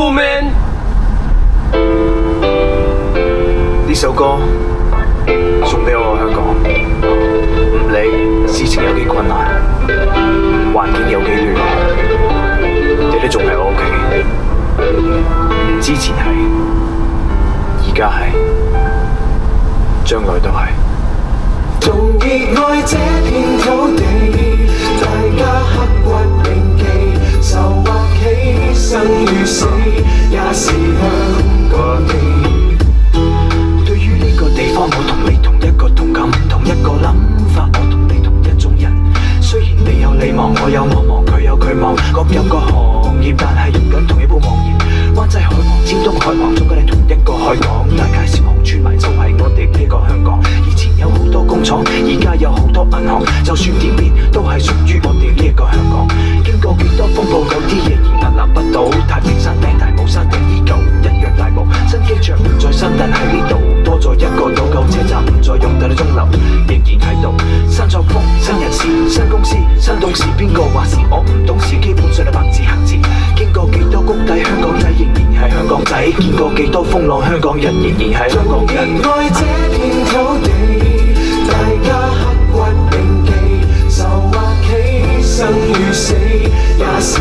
people, man。呢首歌送俾我香港，唔理事情有幾困難，環境有幾亂，你都仲係我屋企。之前係，而家係，將來都係。同熱愛這片土地，大家刻骨銘記，愁或喜，生與死，也是香港地。對於呢個地方，我同你同一個同感，同一個諗法，我同你同一種人。雖然你有你忙，我有我忙，佢有佢忙，各有各行業，但係用緊同一本網頁。灣仔海旁、尖東海旁，中間你同一個海港，大街小巷串埋就係我哋呢個香港。以前有好多工廠，而家有好多銀行，就算點變都係屬於我哋呢一個香港。經過幾多風暴，有啲嘢仍屹立不倒，太平山頂大帽山頂依舊一樣大霧。新機場唔再新，但喺呢度多咗一個島，舊車站唔再用，但係鐘樓仍然喺度。新作風、新人事、新公司、新董事，邊個話事我唔懂事，基本上係白紙黑字。經過幾多谷底，香港仔仍然係香港仔；見過幾多風浪，香港人仍然係香港人。熱愛這片土地，大家刻骨銘記，愁或喜，生與死，也是香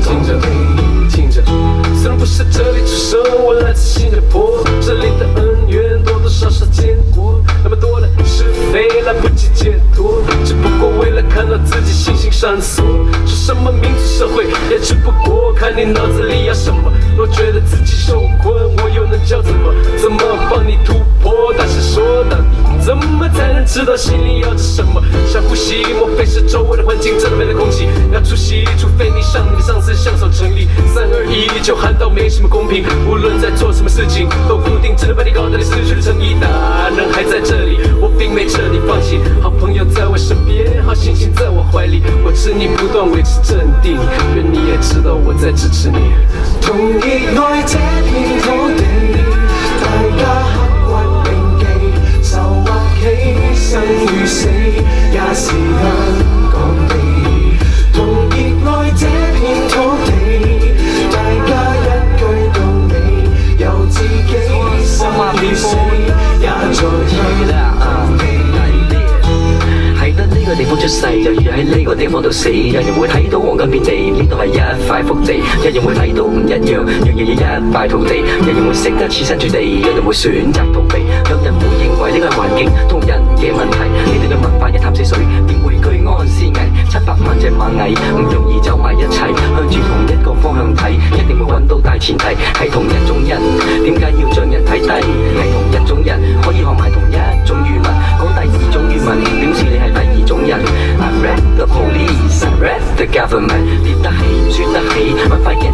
港地。聽着，雖然不是這裡出生，我來自新加坡，這裡的恩怨多多少少見過，那麼多的是非來不及解脫，只不過為了看到自己形形閃爍，說什麼民主社會，也只不過看你腦子裡要什麼。若覺得自己受困，我又能叫怎麼幫你突破？但是說到底，怎麼才能知道心裡要着什麼？想呼吸，莫非是周圍的環境真的沒了空氣？要出息，除非你向你的上司相守成立。3、2、1就喊到沒什麼公平，無論在做什麼事情，都固定只把你搞得你失去了誠意。大人還在這裡，我並沒徹底放棄，好朋友在我身邊，好心情在我懷裡，我知你不斷維持鎮定，願你也知道我在支持你。同熱愛這片土地，大家刻骨銘記，愁或喜，生與死，也是香港地。同熱愛這片土地，大家一句到尾，由自己生與死，也在香港地。喺得呢個地方出世，就要喺呢個地方度死。有人會睇到黃金遍地，呢度係一塊福地；有人會睇到唔一樣，樣樣嘢一塊土地；有人會識得設身處地，有人會選擇逃避；有人會認為呢個係環境同人嘅問題。呢度嘅文化一潭死水，點會居安思危？700萬隻螞蟻唔容易走埋一齊，向住同一個方向睇，一定會揾到大前提係同一種人。點解要將人睇低？係同一種人可以學埋同一種語文，講第二種語文，表示你係第二種人。I rap the police, I rap the government， 跌得起，輸得起，揾塊鏡